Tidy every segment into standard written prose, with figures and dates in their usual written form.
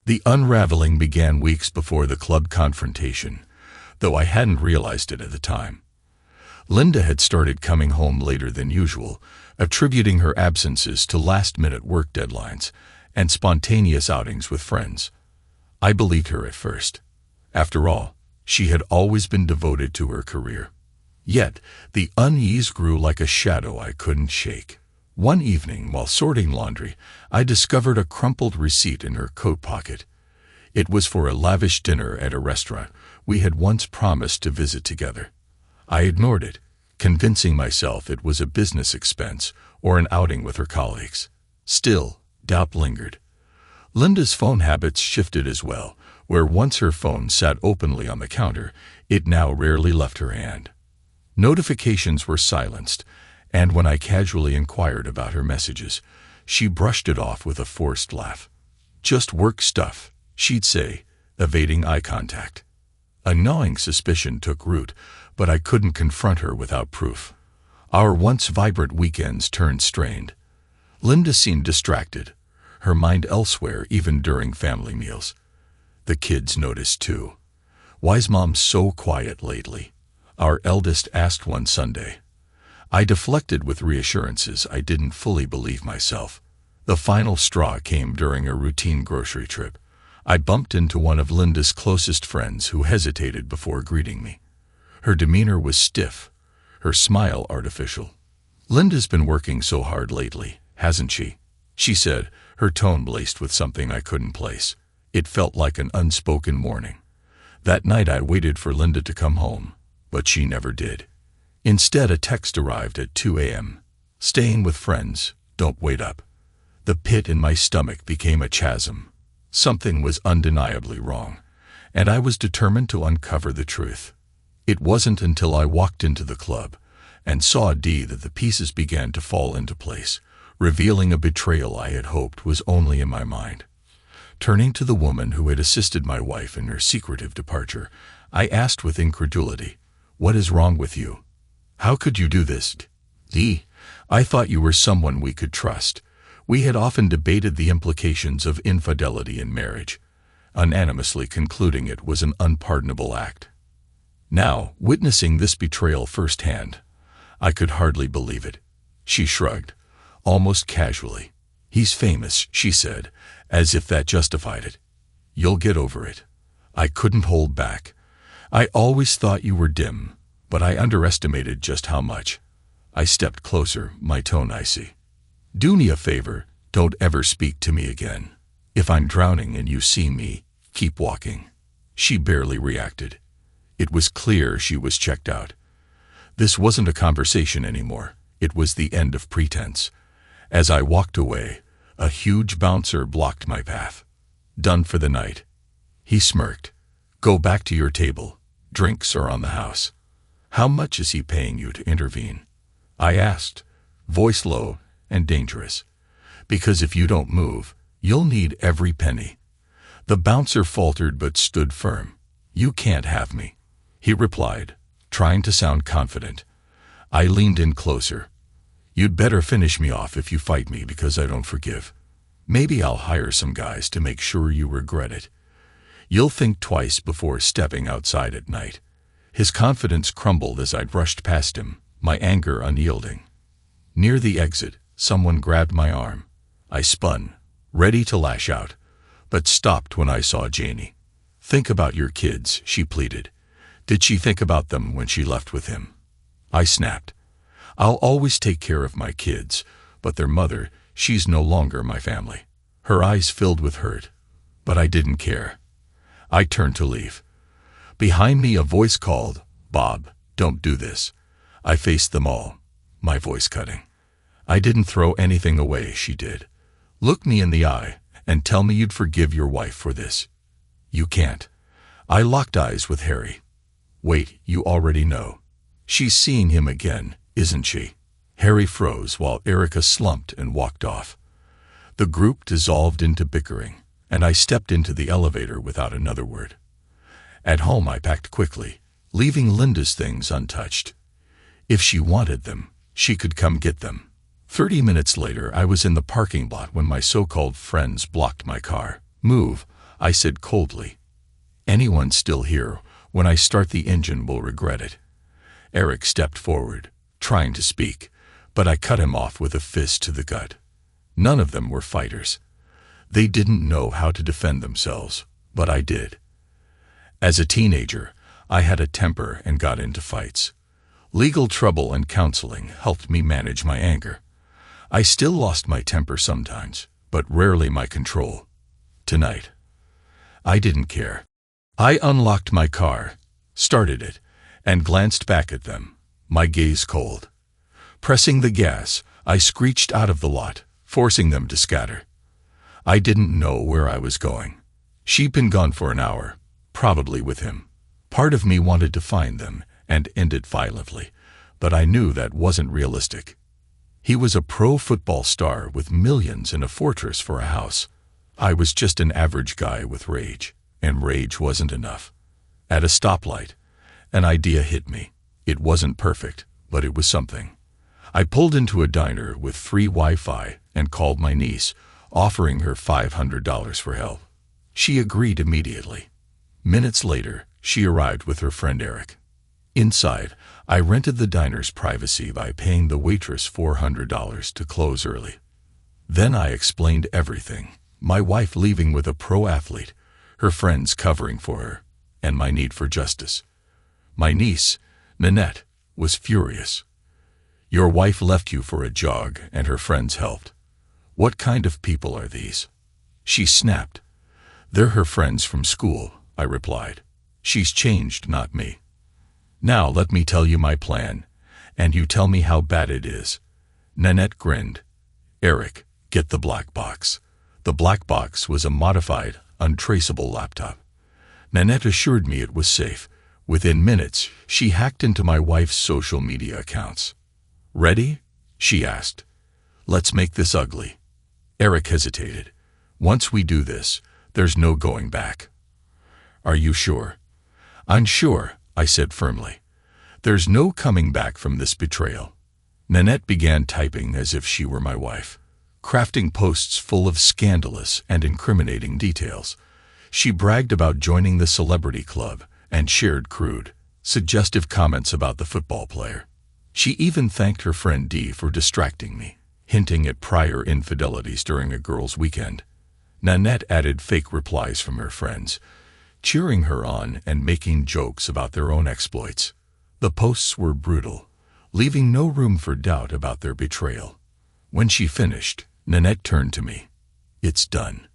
The unraveling began weeks before the club confrontation, though I hadn't realized it at the time. Linda had started coming home later than usual, attributing her absences to last-minute work deadlines and spontaneous outings with friends. I believed her at first. After all, she had always been devoted to her career. Yet, the unease grew like a shadow I couldn't shake. One evening, while sorting laundry, I discovered a crumpled receipt in her coat pocket. It was for a lavish dinner at a restaurant we had once promised to visit together. I ignored it, convincing myself it was a business expense or an outing with her colleagues. Still, doubt lingered. Linda's phone habits shifted as well, where once her phone sat openly on the counter, it now rarely left her hand. Notifications were silenced, and when I casually inquired about her messages, she brushed it off with a forced laugh. "Just work stuff," she'd say, evading eye contact. A gnawing suspicion took root, but I couldn't confront her without proof. Our once vibrant weekends turned strained. Linda seemed distracted, her mind elsewhere even during family meals. The kids noticed too. "Why's Mom so quiet lately?" our eldest asked one Sunday. I deflected with reassurances I didn't fully believe myself. The final straw came during a routine grocery trip. I bumped into one of Linda's closest friends who hesitated before greeting me. Her demeanor was stiff, her smile artificial. "Linda's been working so hard lately, hasn't she?" she said, her tone laced with something I couldn't place. It felt like an unspoken warning. That night I waited for Linda to come home, but she never did. Instead, a text arrived at 2 a.m. "Staying with friends, don't wait up." The pit in my stomach became a chasm. Something was undeniably wrong, and I was determined to uncover the truth. It wasn't until I walked into the club and saw Dee that the pieces began to fall into place, revealing a betrayal I had hoped was only in my mind. Turning to the woman who had assisted my wife in her secretive departure, I asked with incredulity, "What is wrong with you? How could you do this?" "Dee, I thought you were someone we could trust." We had often debated the implications of infidelity in marriage, unanimously concluding it was an unpardonable act. Now, witnessing this betrayal firsthand, I could hardly believe it. She shrugged, almost casually. "He's famous," she said, as if that justified it. "You'll get over it." I couldn't hold back. "I always thought you were dim, but I underestimated just how much." I stepped closer, my tone icy. "Do me a favor, don't ever speak to me again. If I'm drowning and you see me, keep walking." She barely reacted. It was clear she was checked out. This wasn't a conversation anymore. It was the end of pretense. As I walked away, a huge bouncer blocked my path. "Done for the night." He smirked. "Go back to your table. Drinks are on the house." "How much is he paying you to intervene?" I asked, voice low and dangerous. "Because if you don't move, you'll need every penny." The bouncer faltered but stood firm. "You can't have me," he replied, trying to sound confident. I leaned in closer. "You'd better finish me off if you fight me, because I don't forgive. Maybe I'll hire some guys to make sure you regret it. You'll think twice before stepping outside at night." His confidence crumbled as I brushed past him, my anger unyielding. Near the exit, someone grabbed my arm. I spun, ready to lash out, but stopped when I saw Janie. "Think about your kids," she pleaded. "Did she think about them when she left with him?" I snapped. "I'll always take care of my kids, but their mother, she's no longer my family." Her eyes filled with hurt, but I didn't care. I turned to leave. Behind me a voice called, "Bob, don't do this." I faced them all, my voice cutting. "I didn't throw anything away," she did. "Look me in the eye and tell me you'd forgive your wife for this." "You can't." I locked eyes with Harry. "Wait, you already know. She's seeing him again, isn't she?" Harry froze while Erica slumped and walked off. The group dissolved into bickering, and I stepped into the elevator without another word. At home I packed quickly, leaving Linda's things untouched. If she wanted them, she could come get them. 30 minutes later, I was in the parking lot when my so-called friends blocked my car. "Move," I said coldly. Anyone still here, when I start the engine will regret it. Eric stepped forward, trying to speak, but I cut him off with a fist to the gut. None of them were fighters. They didn't know how to defend themselves, but I did. As a teenager, I had a temper and got into fights. Legal trouble and counseling helped me manage my anger. I still lost my temper sometimes, but rarely my control. Tonight, I didn't care. I unlocked my car, started it, and glanced back at them, my gaze cold. Pressing the gas, I screeched out of the lot, forcing them to scatter. I didn't know where I was going. She'd been gone for an hour, probably with him. Part of me wanted to find them and end it violently, but I knew that wasn't realistic. He was a pro football star with millions and a fortress for a house. I was just an average guy with rage, and rage wasn't enough. At a stoplight, an idea hit me. It wasn't perfect, but it was something. I pulled into a diner with free Wi-Fi and called my niece, offering her $500 for help. She agreed immediately. Minutes later, she arrived with her friend Eric. Inside, I rented the diner's privacy by paying the waitress $400 to close early. Then I explained everything. My wife leaving with a pro athlete, her friends covering for her, and my need for justice. My niece, Nanette, was furious. Your wife left you for a jog and her friends helped. What kind of people are these? She snapped. They're her friends from school, I replied. She's changed, not me. Now let me tell you my plan, and you tell me how bad it is. Nanette grinned. Eric, get the black box. The black box was a modified, untraceable laptop. Nanette assured me it was safe. Within minutes, she hacked into my wife's social media accounts. Ready? She asked. Let's make this ugly. Eric hesitated. Once we do this, there's no going back. Are you sure? I'm sure, I said firmly. There's no coming back from this betrayal. Nanette began typing as if she were my wife, crafting posts full of scandalous and incriminating details. She bragged about joining the celebrity club and shared crude, suggestive comments about the football player. She even thanked her friend Dee for distracting me, hinting at prior infidelities during a girls' weekend. Nanette added fake replies from her friends, cheering her on and making jokes about their own exploits. The posts were brutal, leaving no room for doubt about their betrayal. When she finished, Nanette turned to me. It's done.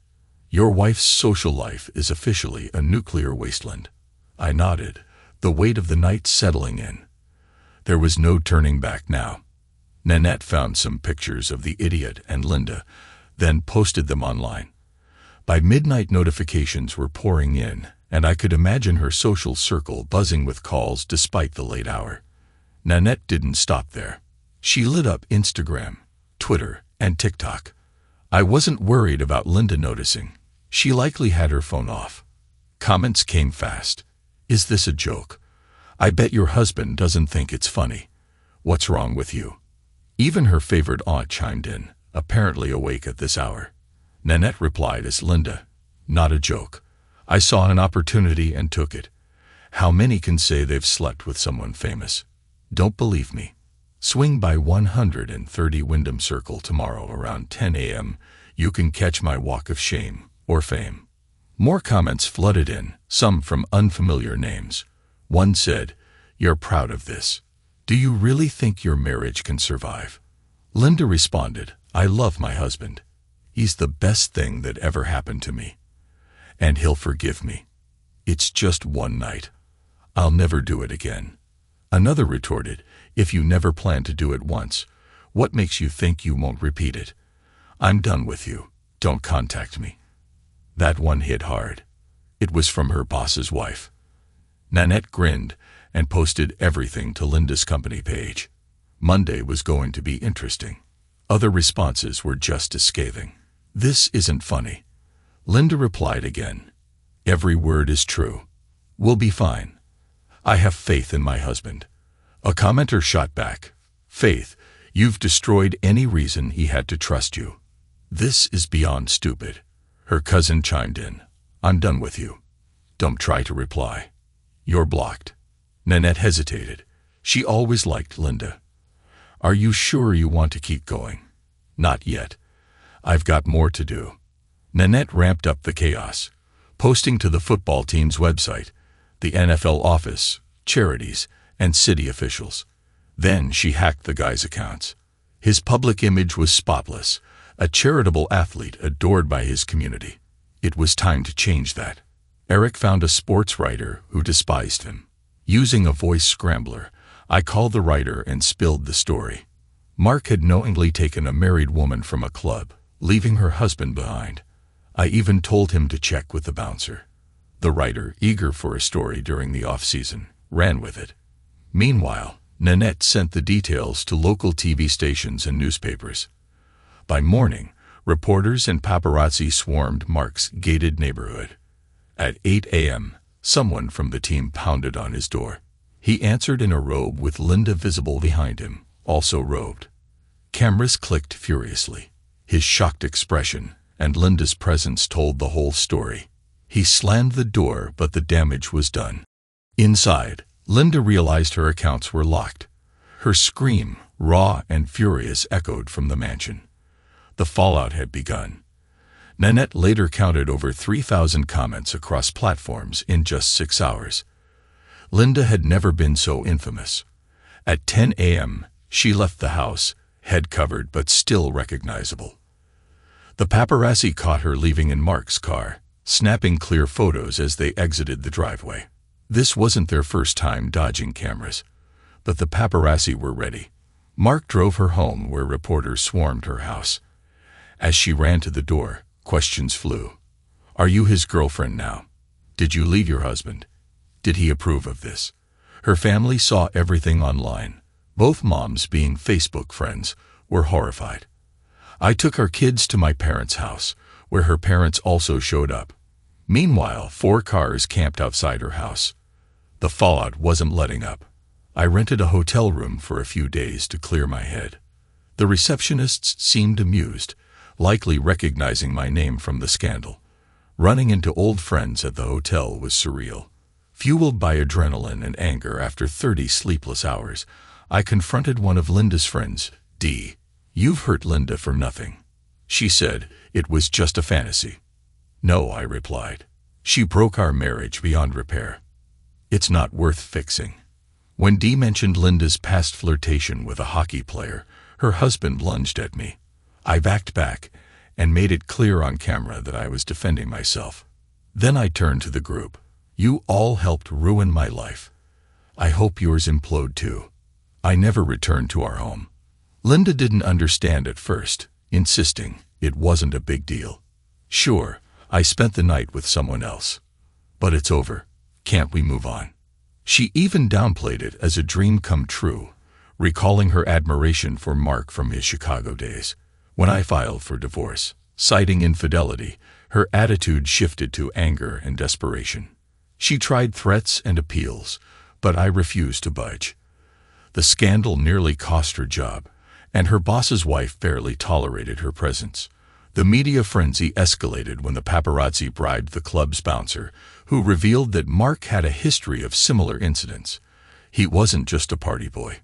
Your wife's social life is officially a nuclear wasteland. I nodded, the weight of the night settling in. There was no turning back now. Nanette found some pictures of the idiot and Linda, then posted them online. By midnight, notifications were pouring in, and I could imagine her social circle buzzing with calls despite the late hour. Nanette didn't stop there. She lit up Instagram, Twitter, and TikTok. I wasn't worried about Linda noticing. She likely had her phone off. Comments came fast. Is this a joke? I bet your husband doesn't think it's funny. What's wrong with you? Even her favorite aunt chimed in, apparently awake at this hour. Nanette replied as Linda, not a joke. I saw an opportunity and took it. How many can say they've slept with someone famous? Don't believe me? Swing by 130 Wyndham Circle tomorrow around 10 a.m. You can catch my walk of shame or fame. More comments flooded in, some from unfamiliar names. One said, "You're proud of this. Do you really think your marriage can survive?" Linda responded, "I love my husband. He's the best thing that ever happened to me. And he'll forgive me. It's just one night. I'll never do it again." Another retorted, "If you never plan to do it once, what makes you think you won't repeat it? I'm done with you. Don't contact me." That one hit hard. It was from her boss's wife. Nanette grinned and posted everything to Linda's company page. Monday was going to be interesting. Other responses were just as scathing. "This isn't funny." Linda replied again, "Every word is true. We'll be fine. I have faith in my husband." A commenter shot back, "Faith, you've destroyed any reason he had to trust you. This is beyond stupid." Her cousin chimed in, I'm done with you. Don't try to reply. You're blocked. Nanette hesitated. She always liked Linda. Are you sure you want to keep going? Not yet. I've got more to do. Nanette ramped up the chaos, posting to the football team's website, the NFL office, charities, and city officials. Then she hacked the guy's accounts. His public image was spotless, a charitable athlete adored by his community. It was time to change that. Eric found a sports writer who despised him. Using a voice scrambler, I called the writer and spilled the story. Mark had knowingly taken a married woman from a club, leaving her husband behind. I even told him to check with the bouncer. The writer, eager for a story during the off-season, ran with it. Meanwhile, Nanette sent the details to local TV stations and newspapers. By morning, reporters and paparazzi swarmed Mark's gated neighborhood. At 8 a.m., someone from the team pounded on his door. He answered in a robe with Linda visible behind him, also robed. Cameras clicked furiously. His shocked expression and Linda's presence told the whole story. He slammed the door, but the damage was done. Inside, Linda realized her accounts were locked. Her scream, raw and furious, echoed from the mansion. The fallout had begun. Nanette later counted over 3,000 comments across platforms in just 6 hours. Linda had never been so infamous. At 10 a.m., she left the house, head covered but still recognizable. The paparazzi caught her leaving in Mark's car, snapping clear photos as they exited the driveway. This wasn't their first time dodging cameras, but the paparazzi were ready. Mark drove her home where reporters swarmed her house. As she ran to the door, questions flew. Are you his girlfriend now? Did you leave your husband? Did he approve of this? Her family saw everything online. Both moms, being Facebook friends, were horrified. I took our kids to my parents' house, where her parents also showed up. Meanwhile, 4 cars camped outside her house. The fallout wasn't letting up. I rented a hotel room for a few days to clear my head. The receptionists seemed amused, likely recognizing my name from the scandal. Running into old friends at the hotel was surreal. Fueled by adrenaline and anger after 30 sleepless hours, I confronted one of Linda's friends, Dee. You've hurt Linda for nothing. She said it was just a fantasy. No, I replied. She broke our marriage beyond repair. It's not worth fixing. When Dee mentioned Linda's past flirtation with a hockey player, her husband lunged at me. I backed back and made it clear on camera that I was defending myself. Then I turned to the group. You all helped ruin my life. I hope yours implode too. I never returned to our home. Linda didn't understand at first, insisting it wasn't a big deal. Sure, I spent the night with someone else. But it's over. Can't we move on? She even downplayed it as a dream come true, recalling her admiration for Mark from his Chicago days. When I filed for divorce, citing infidelity, her attitude shifted to anger and desperation. She tried threats and appeals, but I refused to budge. The scandal nearly cost her job, and her boss's wife barely tolerated her presence. The media frenzy escalated when the paparazzi bribed the club's bouncer, who revealed that Mark had a history of similar incidents. He wasn't just a party boy.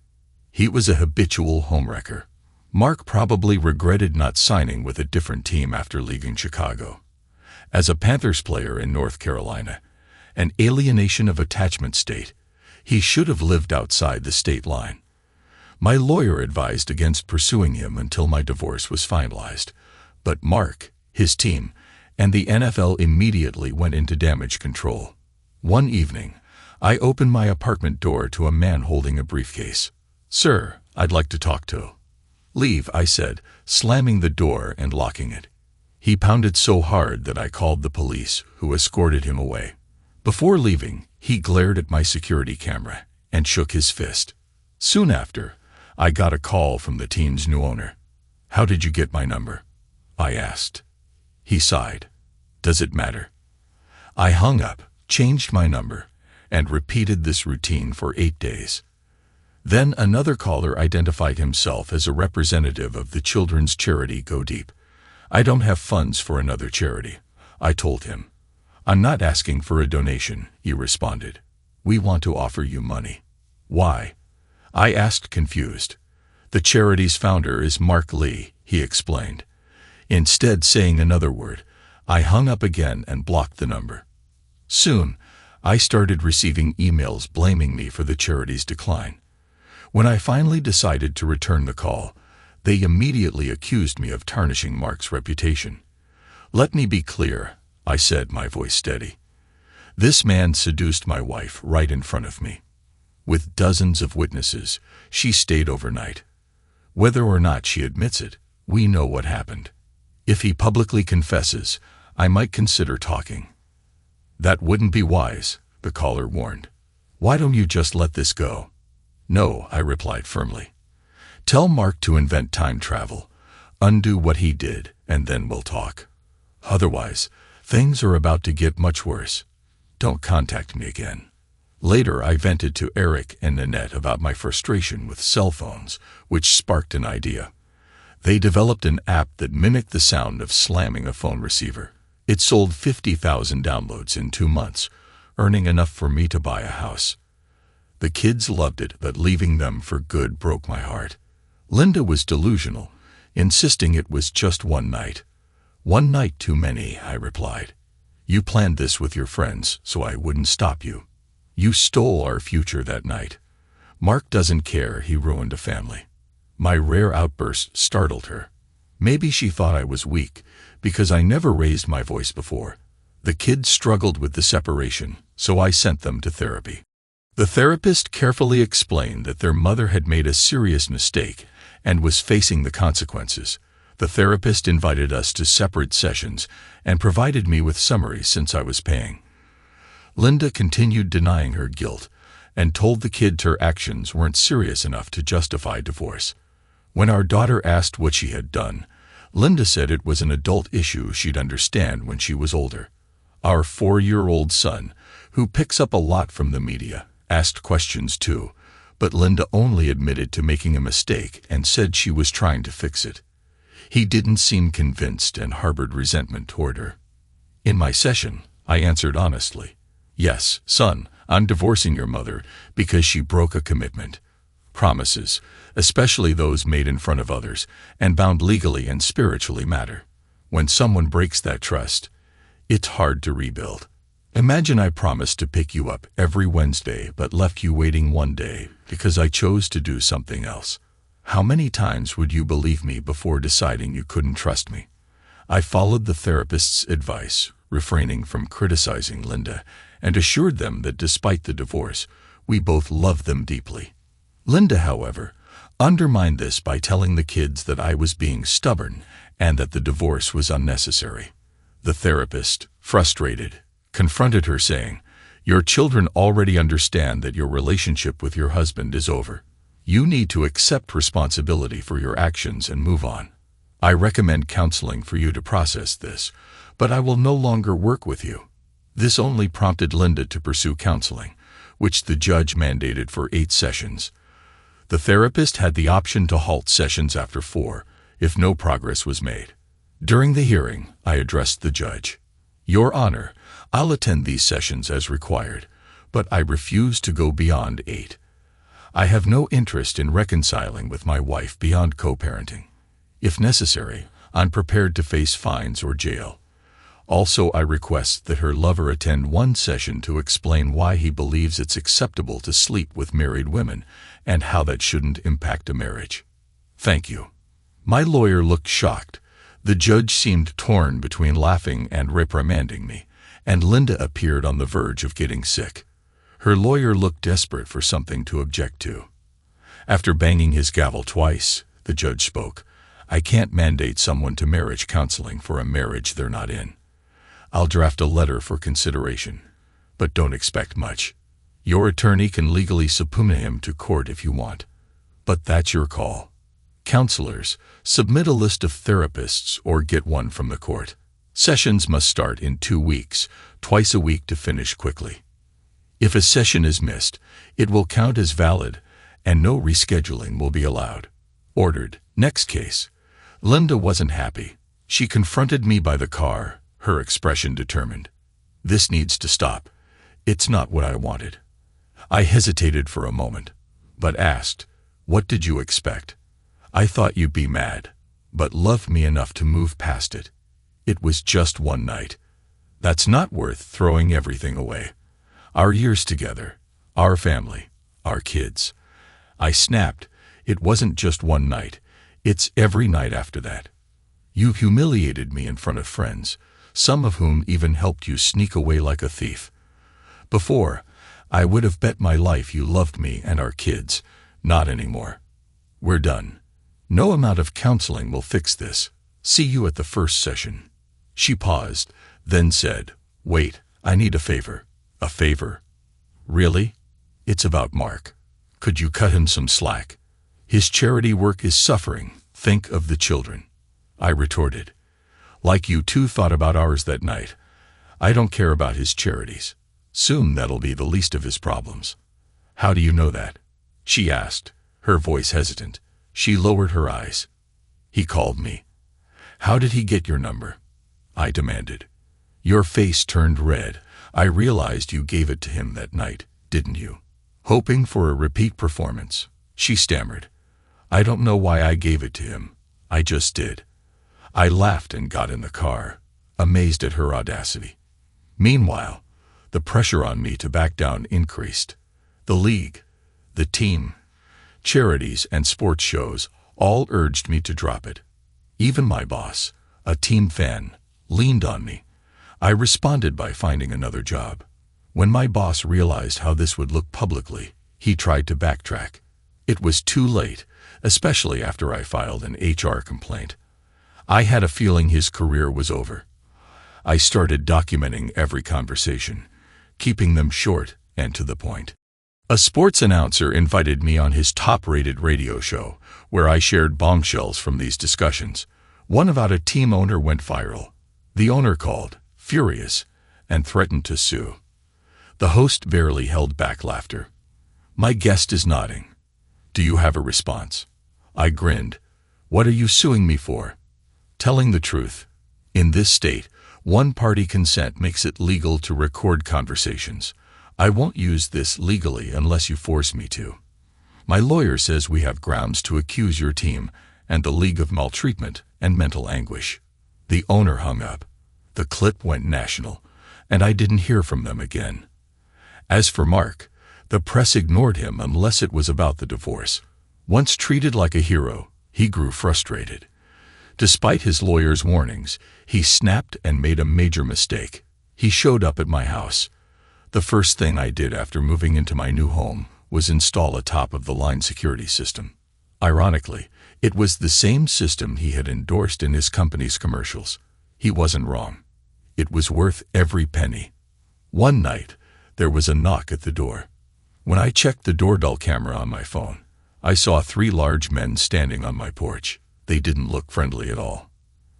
He was a habitual homewrecker. Mark probably regretted not signing with a different team after leaving Chicago. As a Panthers player in North Carolina, an alienation of attachment state, he should have lived outside the state line. My lawyer advised against pursuing him until my divorce was finalized, but Mark, his team, and the NFL immediately went into damage control. One evening, I opened my apartment door to a man holding a briefcase. Sir, I'd like to talk to. Leave, I said, slamming the door and locking it. He pounded so hard that I called the police, who escorted him away. Before leaving, he glared at my security camera and shook his fist. Soon after, I got a call from the team's new owner. How did you get my number? I asked. He sighed. Does it matter? I hung up, changed my number, and repeated this routine for 8 days. Then another caller identified himself as a representative of the children's charity Go Deep. I don't have funds for another charity, I told him. "I'm not asking for a donation," he responded. "We want to offer you money." "Why?" I asked, confused. "The charity's founder is Mark Lee," he explained. Instead saying another word, I hung up again and blocked the number. Soon, I started receiving emails blaming me for the charity's decline. When I finally decided to return the call, they immediately accused me of tarnishing Mark's reputation. "Let me be clear," I said, my voice steady. "This man seduced my wife right in front of me. With dozens of witnesses, she stayed overnight. Whether or not she admits it, we know what happened. If he publicly confesses, I might consider talking." "That wouldn't be wise," the caller warned. "Why don't you just let this go?" "No," I replied firmly. "Tell Mark to invent time travel, undo what he did, and then we'll talk. Otherwise, things are about to get much worse. Don't contact me again." Later, I vented to Eric and Nanette about my frustration with cell phones, which sparked an idea. They developed an app that mimicked the sound of slamming a phone receiver. It sold 50,000 downloads in 2 months, earning enough for me to buy a house. The kids loved it, but leaving them for good broke my heart. Linda was delusional, insisting it was just one night. "One night too many," I replied. "You planned this with your friends, so I wouldn't stop you. You stole our future that night. Mark doesn't care he ruined a family." My rare outburst startled her. Maybe she thought I was weak, because I never raised my voice before. The kids struggled with the separation, so I sent them to therapy. The therapist carefully explained that their mother had made a serious mistake and was facing the consequences. The therapist invited us to separate sessions and provided me with summaries since I was paying. Linda continued denying her guilt and told the kids her actions weren't serious enough to justify divorce. When our daughter asked what she had done, Linda said it was an adult issue she'd understand when she was older. Our 4-year-old son, who picks up a lot from the media, asked questions too, but Linda only admitted to making a mistake and said she was trying to fix it. He didn't seem convinced and harbored resentment toward her. In my session, I answered honestly, "Yes, son, I'm divorcing your mother because she broke a commitment. Promises, especially those made in front of others and bound legally and spiritually, matter. When someone breaks that trust, it's hard to rebuild. Imagine I promised to pick you up every Wednesday but left you waiting one day because I chose to do something else. How many times would you believe me before deciding you couldn't trust me?" I followed the therapist's advice, refraining from criticizing Linda, and assured them that despite the divorce, we both loved them deeply. Linda, however, undermined this by telling the kids that I was being stubborn and that the divorce was unnecessary. The therapist, frustrated, confronted her saying, "Your children already understand that your relationship with your husband is over. You need to accept responsibility for your actions and move on. I recommend counseling for you to process this, but I will no longer work with you." This only prompted Linda to pursue counseling, which the judge mandated for 8 sessions. The therapist had the option to halt sessions after 4 if no progress was made. During the hearing, I addressed the judge. "Your Honor, I'll attend these sessions as required, but I refuse to go beyond 8. I have no interest in reconciling with my wife beyond co-parenting. If necessary, I'm prepared to face fines or jail. Also, I request that her lover attend 1 session to explain why he believes it's acceptable to sleep with married women and how that shouldn't impact a marriage. Thank you." My lawyer looked shocked. The judge seemed torn between laughing and reprimanding me, and Linda appeared on the verge of getting sick. Her lawyer looked desperate for something to object to. After banging his gavel twice, the judge spoke. "I can't mandate someone to marriage counseling for a marriage they're not in. I'll draft a letter for consideration, but don't expect much. Your attorney can legally subpoena him to court if you want, but that's your call. Counselors, submit a list of therapists or get one from the court. Sessions must start in 2 weeks, twice a week to finish quickly. If a session is missed, it will count as valid and no rescheduling will be allowed." Ordered. Next case. Linda wasn't happy. She confronted me by the car, her expression determined. This needs to stop. It's not what I wanted. I hesitated for a moment, but asked, what did you expect? I thought you'd be mad, but loved me enough to move past it. It was just one night. That's not worth throwing everything away. Our years together, our family, our kids. I snapped. It wasn't just one night. It's every night after that. You humiliated me in front of friends, some of whom even helped you sneak away like a thief. Before, I would have bet my life you loved me and our kids. Not anymore. We're done. No amount of counseling will fix this. See you at the first session. She paused, then said, wait, I need a favor. A favor? Really? It's about Mark. Could you cut him some slack? His charity work is suffering. Think of the children. I retorted. Like you two thought about ours that night. I don't care about his charities. Soon that'll be the least of his problems. How do you know that? She asked, her voice hesitant. She lowered her eyes. He called me. How did he get your number? I demanded. Your face turned red. I realized you gave it to him that night, didn't you? Hoping for a repeat performance. She stammered. I don't know why I gave it to him. I just did. I laughed and got in the car, amazed at her audacity. Meanwhile, the pressure on me to back down increased. The league, the team, charities and sports shows all urged me to drop it. Even my boss, a team fan, leaned on me. I responded by finding another job. When my boss realized how this would look publicly, he tried to backtrack. It was too late, especially after I filed an HR complaint. I had a feeling his career was over. I started documenting every conversation, keeping them short and to the point. A sports announcer invited me on his top-rated radio show, where I shared bombshells from these discussions. One about a team owner went viral. The owner called, furious, and threatened to sue. The host barely held back laughter. My guest is nodding. Do you have a response? I grinned. What are you suing me for? Telling the truth. In this state, one-party consent makes it legal to record conversations. I won't use this legally unless you force me to. My lawyer says we have grounds to accuse your team and the league of maltreatment and mental anguish. The owner hung up. The clip went national, and I didn't hear from them again. As for Mark, the press ignored him unless it was about the divorce. Once treated like a hero, he grew frustrated. Despite his lawyer's warnings, he snapped and made a major mistake. He showed up at my house. The first thing I did after moving into my new home was install a top-of-the-line security system. Ironically, it was the same system he had endorsed in his company's commercials. He wasn't wrong. It was worth every penny. One night, there was a knock at the door. When I checked the doorbell camera on my phone, I saw 3 large men standing on my porch. They didn't look friendly at all.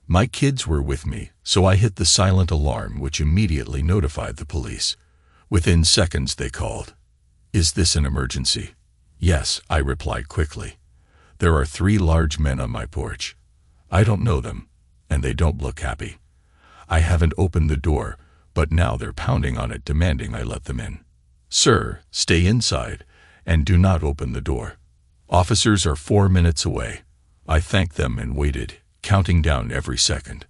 My kids were with me, so I hit the silent alarm, which immediately notified the police. Within seconds, they called. Is this an emergency? Yes, I replied quickly. There are 3 large men on my porch. I don't know them, and they don't look happy. I haven't opened the door, but now they're pounding on it, demanding I let them in. Sir, stay inside, and do not open the door. Officers are 4 minutes away. I thanked them and waited, counting down every second.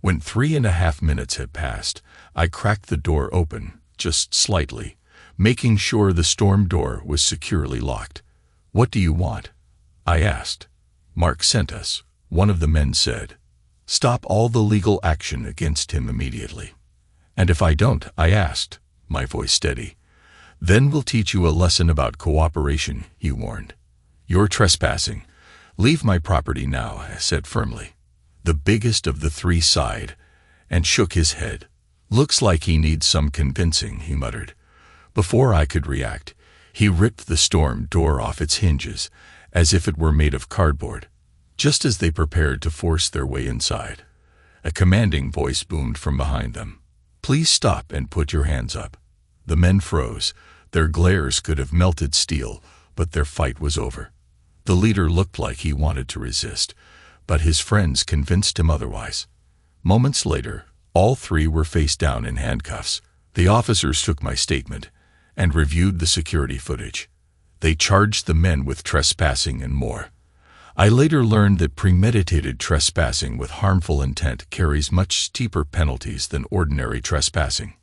When 3.5 minutes had passed, I cracked the door open, just slightly, making sure the storm door was securely locked. What do you want? I asked. Mark sent us, one of the men said. Stop all the legal action against him immediately. And if I don't, I asked, my voice steady. Then we'll teach you a lesson about cooperation, he warned. You're trespassing. Leave my property now, I said firmly. The biggest of the 3 sighed and shook his head. Looks like he needs some convincing, he muttered. Before I could react, he ripped the storm door off its hinges, as if it were made of cardboard. Just as they prepared to force their way inside, a commanding voice boomed from behind them. Please stop and put your hands up. The men froze. Their glares could have melted steel, but their fight was over. The leader looked like he wanted to resist, but his friends convinced him otherwise. Moments later, All three were face down in handcuffs. The officers took my statement and reviewed the security footage. They charged the men with trespassing and more. I later learned that premeditated trespassing with harmful intent carries much steeper penalties than ordinary trespassing.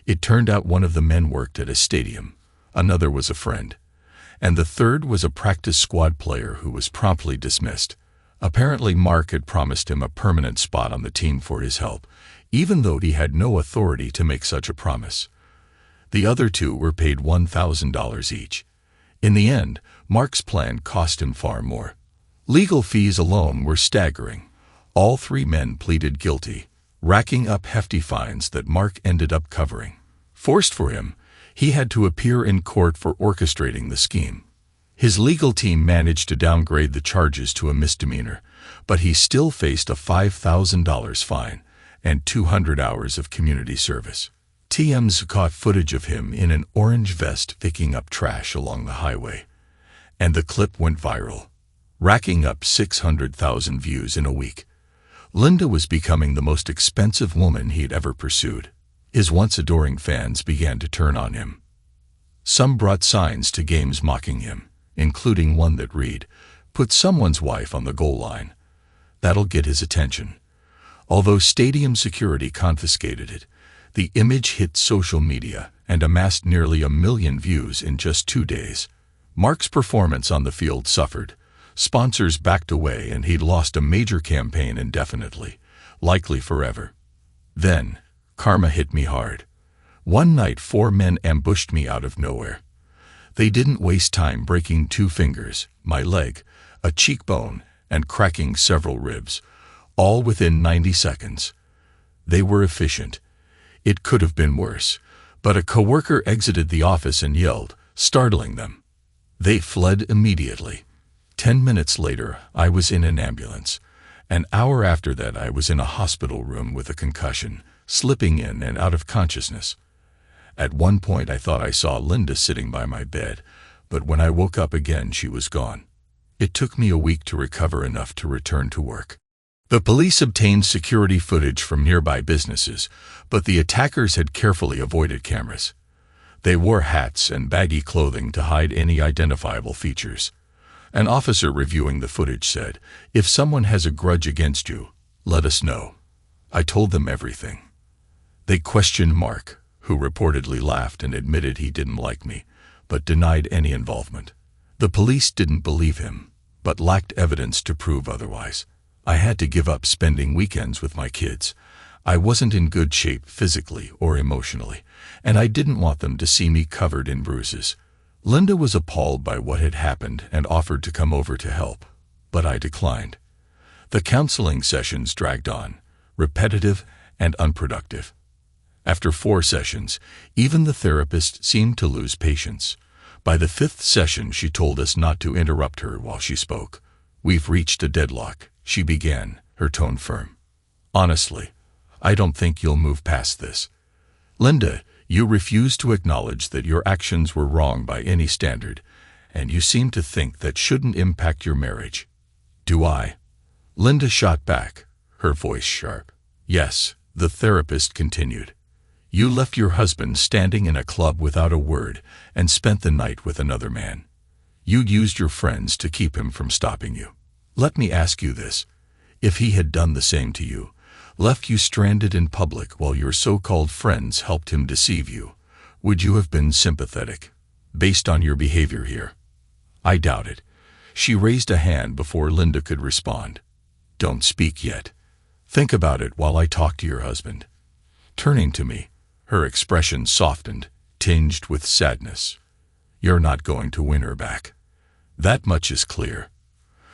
It turned out one of the men worked at a stadium, another was a friend, and the third was a practice squad player who was promptly dismissed. Apparently Mark had promised him a permanent spot on the team for his help, even though he had no authority to make such a promise. The other two were paid $1,000 each. In the end, Mark's plan cost him far more. Legal fees alone were staggering. All three men pleaded guilty, racking up hefty fines that Mark ended up covering. Forced for him, he had to appear in court for orchestrating the scheme. His legal team managed to downgrade the charges to a misdemeanor, but he still faced a $5,000 fine and 200 hours of community service. TMZ caught footage of him in an orange vest picking up trash along the highway, and the clip went viral, racking up 600,000 views in a week. Linda was becoming the most expensive woman he'd ever pursued. His once adoring fans began to turn on him. Some brought signs to games mocking him, including one that read, "Put someone's wife on the goal line. That'll get his attention." Although stadium security confiscated it, the image hit social media and amassed nearly 1 million views in just 2 days. Mark's performance on the field suffered. Sponsors backed away and he'd lost a major campaign indefinitely, likely forever. Then, karma hit me hard. One night 4 men ambushed me out of nowhere. They didn't waste time breaking 2 fingers, my leg, a cheekbone, and cracking several ribs, all within 90 seconds. They were efficient. It could have been worse, but a coworker exited the office and yelled, startling them. They fled immediately. 10 minutes later, I was in an ambulance. An hour after that, I was in a hospital room with a concussion, slipping in and out of consciousness. At one point, I thought I saw Linda sitting by my bed, but when I woke up again, she was gone. It took me a week to recover enough to return to work. The police obtained security footage from nearby businesses, but the attackers had carefully avoided cameras. They wore hats and baggy clothing to hide any identifiable features. An officer reviewing the footage said, "If someone has a grudge against you, let us know." I told them everything. They questioned Mark, who reportedly laughed and admitted he didn't like me, but denied any involvement. The police didn't believe him, but lacked evidence to prove otherwise. I had to give up spending weekends with my kids. I wasn't in good shape physically or emotionally, and I didn't want them to see me covered in bruises. Linda was appalled by what had happened and offered to come over to help, but I declined. The counseling sessions dragged on, repetitive and unproductive. After 4 sessions, even the therapist seemed to lose patience. By the 5th session, she told us not to interrupt her while she spoke. "We've reached a deadlock," she began, her tone firm. "Honestly, I don't think you'll move past this. Linda, you refuse to acknowledge that your actions were wrong by any standard, and you seem to think that shouldn't impact your marriage. Do I?" Linda shot back, her voice sharp. "Yes," the therapist continued. "You left your husband standing in a club without a word and spent the night with another man. You'd used your friends to keep him from stopping you. Let me ask you this. If he had done the same to you, left you stranded in public while your so-called friends helped him deceive you, would you have been sympathetic, based on your behavior here?" I doubt it. She raised a hand before Linda could respond. "Don't speak yet. Think about it while I talk to your husband." Turning to me, her expression softened, tinged with sadness. "You're not going to win her back. That much is clear.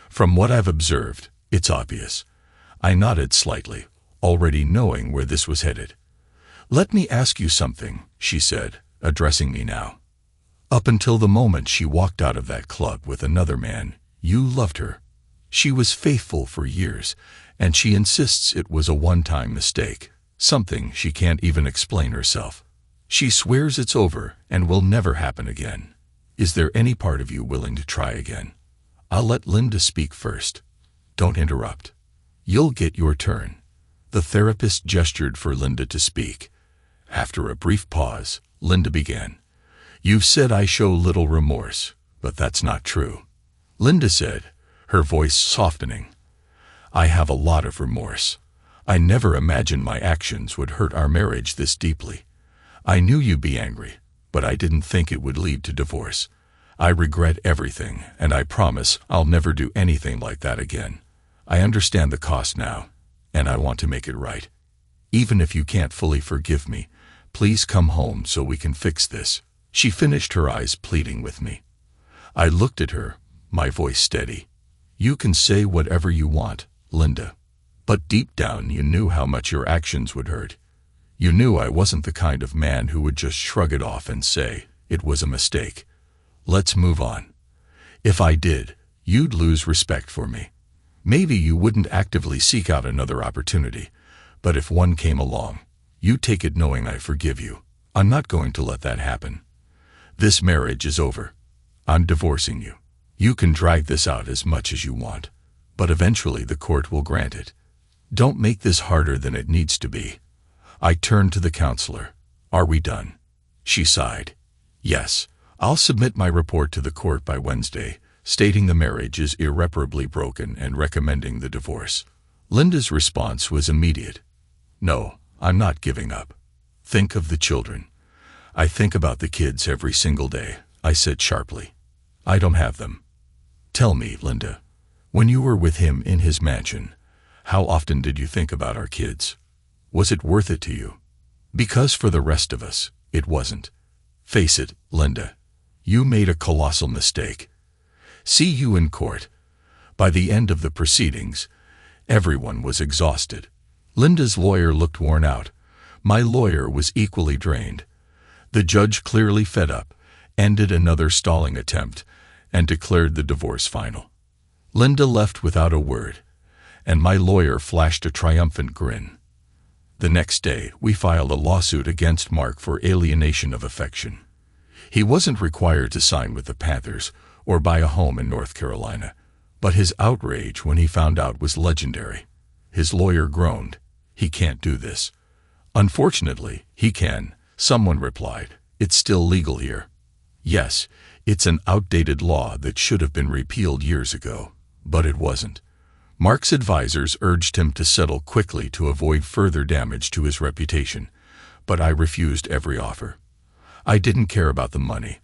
From what I've observed, it's obvious." I nodded slightly, already knowing where this was headed. "Let me ask you something," she said, addressing me now. "Up until the moment she walked out of that club with another man, you loved her. She was faithful for years, and she insists it was a one-time mistake, something she can't even explain herself. She swears it's over and will never happen again. Is there any part of you willing to try again?" I'll let Linda speak first. Don't interrupt. You'll get your turn. The therapist gestured for Linda to speak. After a brief pause, Linda began. "You've said I show little remorse, but that's not true." Linda said, her voice softening. "I have a lot of remorse. I never imagined my actions would hurt our marriage this deeply. I knew you'd be angry, but I didn't think it would lead to divorce. I regret everything, and I promise I'll never do anything like that again. I understand the cost now, and I want to make it right. Even if you can't fully forgive me, please come home so we can fix this." She finished, her eyes pleading with me. I looked at her, my voice steady. "You can say whatever you want, Linda. But deep down you knew how much your actions would hurt. You knew I wasn't the kind of man who would just shrug it off and say, it was a mistake. Let's move on. If I did, you'd lose respect for me. Maybe you wouldn't actively seek out another opportunity, but if one came along, you'd take it knowing I forgive you. I'm not going to let that happen. This marriage is over. I'm divorcing you. You can drag this out as much as you want, but eventually the court will grant it. Don't make this harder than it needs to be." I turned to the counselor. "Are we done?" She sighed. "Yes. I'll submit my report to the court by Wednesday, stating the marriage is irreparably broken and recommending the divorce." Linda's response was immediate. "No, I'm not giving up. Think of the children." "I think about the kids every single day," I said sharply. "I don't have them." "Tell me, Linda, when you were with him in his mansion, how often did you think about our kids? Was it worth it to you? Because for the rest of us, it wasn't. Face it, Linda. You made a colossal mistake. See you in court." By the end of the proceedings, everyone was exhausted. Linda's lawyer looked worn out. My lawyer was equally drained. The judge, clearly fed up, ended another stalling attempt and declared the divorce final. Linda left without a word, and my lawyer flashed a triumphant grin. The next day, we filed a lawsuit against Mark for alienation of affection. He wasn't required to sign with the Panthers or buy a home in North Carolina, but his outrage when he found out was legendary. His lawyer groaned, "He can't do this." "Unfortunately, he can," someone replied. "It's still legal here." Yes, it's an outdated law that should have been repealed years ago, but it wasn't. Mark's advisors urged him to settle quickly to avoid further damage to his reputation, but I refused every offer. I didn't care about the money.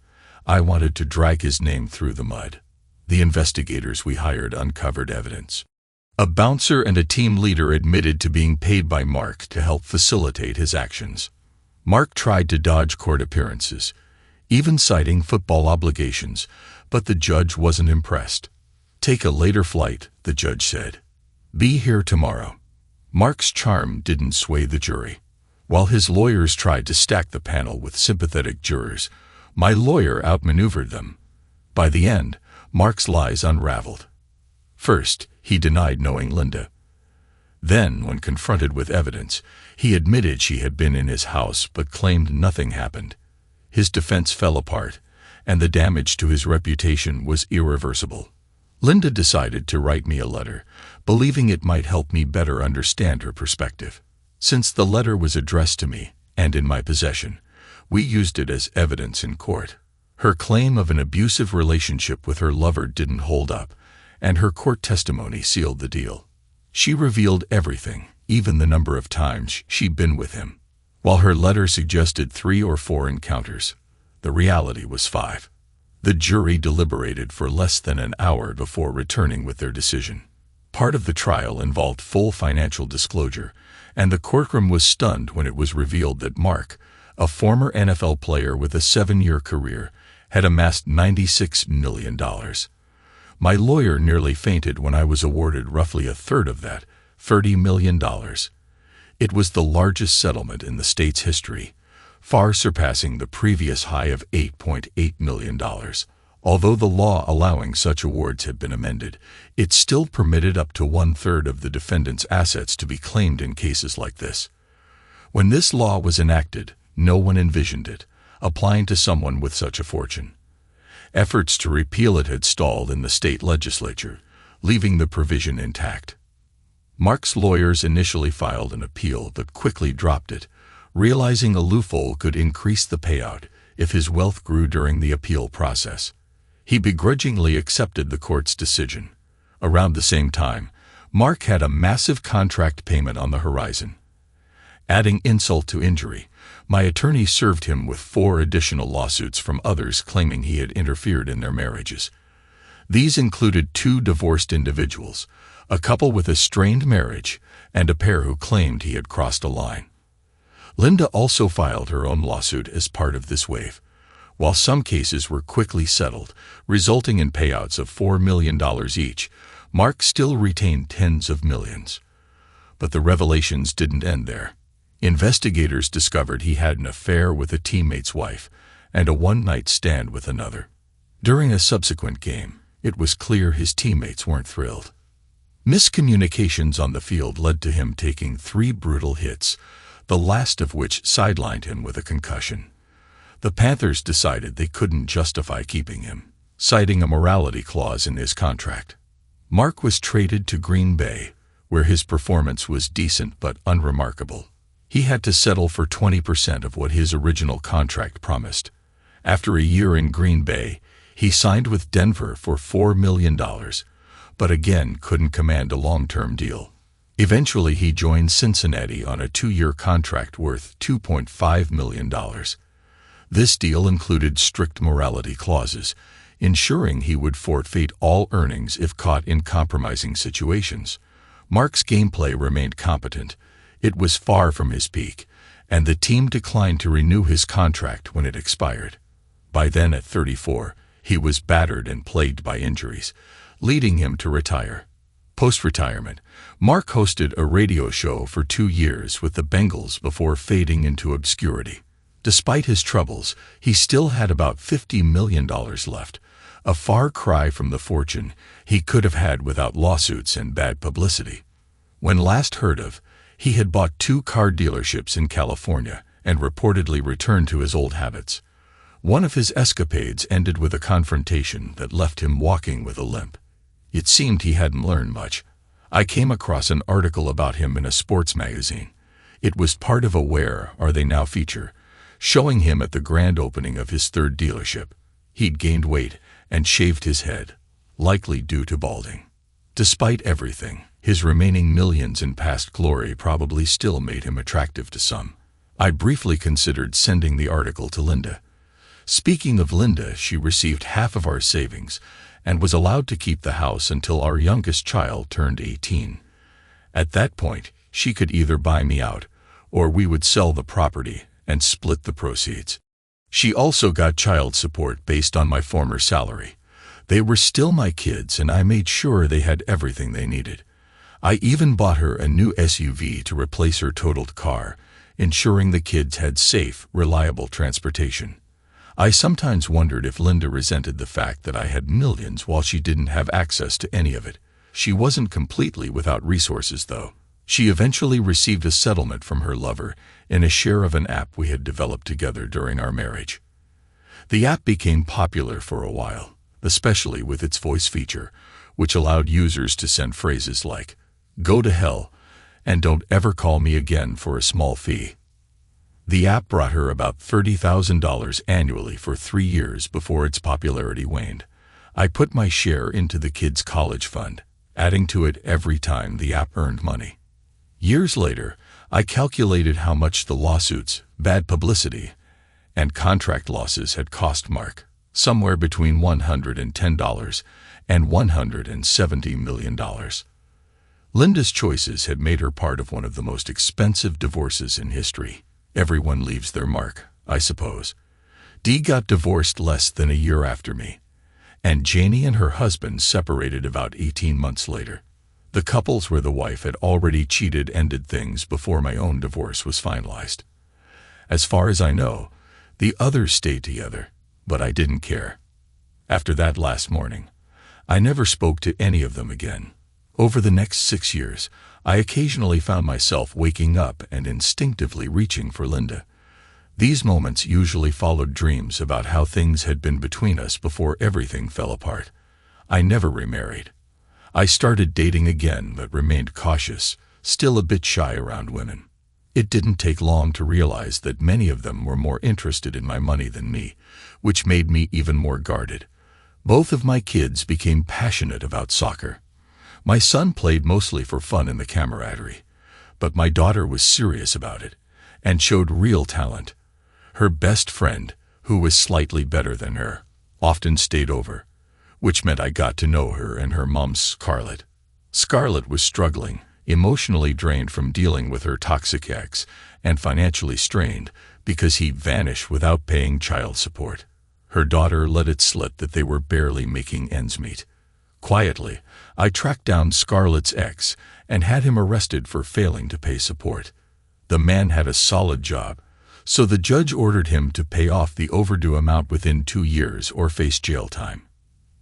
I wanted to drag his name through the mud. The investigators we hired uncovered evidence. A bouncer and a team leader admitted to being paid by Mark to help facilitate his actions. Mark tried to dodge court appearances, even citing football obligations, but the judge wasn't impressed. "Take a later flight," the judge said. "Be here tomorrow." Mark's charm didn't sway the jury. While his lawyers tried to stack the panel with sympathetic jurors, my lawyer outmaneuvered them. By the end, Mark's lies unraveled. First, he denied knowing Linda. Then, when confronted with evidence, he admitted she had been in his house but claimed nothing happened. His defense fell apart, and the damage to his reputation was irreversible. Linda decided to write me a letter, believing it might help me better understand her perspective. Since the letter was addressed to me and in my possession, we used it as evidence in court. Her claim of an abusive relationship with her lover didn't hold up, and her court testimony sealed the deal. She revealed everything, even the number of times she'd been with him. While her letter suggested 3 or 4 encounters, the reality was 5. The jury deliberated for less than an hour before returning with their decision. Part of the trial involved full financial disclosure, and the courtroom was stunned when it was revealed that Mark, a former NFL player with a 7-year career, had amassed $96 million. My lawyer nearly fainted when I was awarded roughly a third of that, $30 million. It was the largest settlement in the state's history, far surpassing the previous high of $8.8 million. Although the law allowing such awards had been amended, it still permitted up to 1/3 of the defendant's assets to be claimed in cases like this. When this law was enacted, no one envisioned it applying to someone with such a fortune. Efforts to repeal it had stalled in the state legislature, leaving the provision intact. Mark's lawyers initially filed an appeal but quickly dropped it, realizing a loophole could increase the payout if his wealth grew during the appeal process. He begrudgingly accepted the court's decision. Around the same time, Mark had a massive contract payment on the horizon. Adding insult to injury, my attorney served him with 4 additional lawsuits from others claiming he had interfered in their marriages. These included 2 divorced individuals, a couple with a strained marriage, and a pair who claimed he had crossed a line. Linda also filed her own lawsuit as part of this wave. While some cases were quickly settled, resulting in payouts of $4 million each, Mark still retained tens of millions. But the revelations didn't end there. Investigators discovered he had an affair with a teammate's wife and a one-night stand with another. During a subsequent game, it was clear his teammates weren't thrilled. Miscommunications on the field led to him taking 3 brutal hits, the last of which sidelined him with a concussion. The Panthers decided they couldn't justify keeping him, citing a morality clause in his contract. Mark was traded to Green Bay, where his performance was decent but unremarkable. He had to settle for 20% of what his original contract promised. After a year in Green Bay, he signed with Denver for $4 million, but again couldn't command a long-term deal. Eventually, he joined Cincinnati on a 2-year contract worth $2.5 million. This deal included strict morality clauses, ensuring he would forfeit all earnings if caught in compromising situations. Mark's gameplay remained competent. It was far from his peak, and the team declined to renew his contract when it expired. By then, at 34, he was battered and plagued by injuries, leading him to retire. Post-retirement, Mark hosted a radio show for 2 years with the Bengals before fading into obscurity. Despite his troubles, he still had about $50 million left, a far cry from the fortune he could have had without lawsuits and bad publicity. When last heard of, he had bought 2 car dealerships in California and reportedly returned to his old habits. One of his escapades ended with a confrontation that left him walking with a limp. It seemed he hadn't learned much. I came across an article about him in a sports magazine. It was part of a Where Are They Now feature, showing him at the grand opening of his 3rd dealership. He'd gained weight and shaved his head, likely due to balding. Despite everything, his remaining millions in past glory probably still made him attractive to some. I briefly considered sending the article to Linda. Speaking of Linda, she received half of our savings and was allowed to keep the house until our youngest child turned 18. At that point, she could either buy me out, or we would sell the property and split the proceeds. She also got child support based on my former salary. They were still my kids, and I made sure they had everything they needed. I even bought her a new SUV to replace her totaled car, ensuring the kids had safe, reliable transportation. I sometimes wondered if Linda resented the fact that I had millions while she didn't have access to any of it. She wasn't completely without resources, though. She eventually received a settlement from her lover in a share of an app we had developed together during our marriage. The app became popular for a while, especially with its voice feature, which allowed users to send phrases like, "Go to hell," and "Don't ever call me again" for a small fee. The app brought her about $30,000 annually for 3 years before its popularity waned. I put my share into the kids' college fund, adding to it every time the app earned money. Years later, I calculated how much the lawsuits, bad publicity, and contract losses had cost Mark, somewhere between $110 and $170 million. Linda's choices had made her part of one of the most expensive divorces in history. Everyone leaves their mark, I suppose. Dee got divorced less than a year after me, and Janie and her husband separated about 18 months later. The couples where the wife had already cheated ended things before my own divorce was finalized. As far as I know, the others stayed together, but I didn't care. After that last morning, I never spoke to any of them again. Over the next 6 years, I occasionally found myself waking up and instinctively reaching for Linda. These moments usually followed dreams about how things had been between us before everything fell apart. I never remarried. I started dating again but remained cautious, still a bit shy around women. It didn't take long to realize that many of them were more interested in my money than me, which made me even more guarded. Both of my kids became passionate about soccer. My son played mostly for fun in the camaraderie, but my daughter was serious about it and showed real talent. Her best friend, who was slightly better than her, often stayed over, which meant I got to know her and her mom, Scarlett. Scarlett was struggling, emotionally drained from dealing with her toxic ex, and financially strained because he'd vanish without paying child support. Her daughter let it slip that they were barely making ends meet. Quietly, I tracked down Scarlett's ex and had him arrested for failing to pay support. The man had a solid job, so the judge ordered him to pay off the overdue amount within 2 years or face jail time.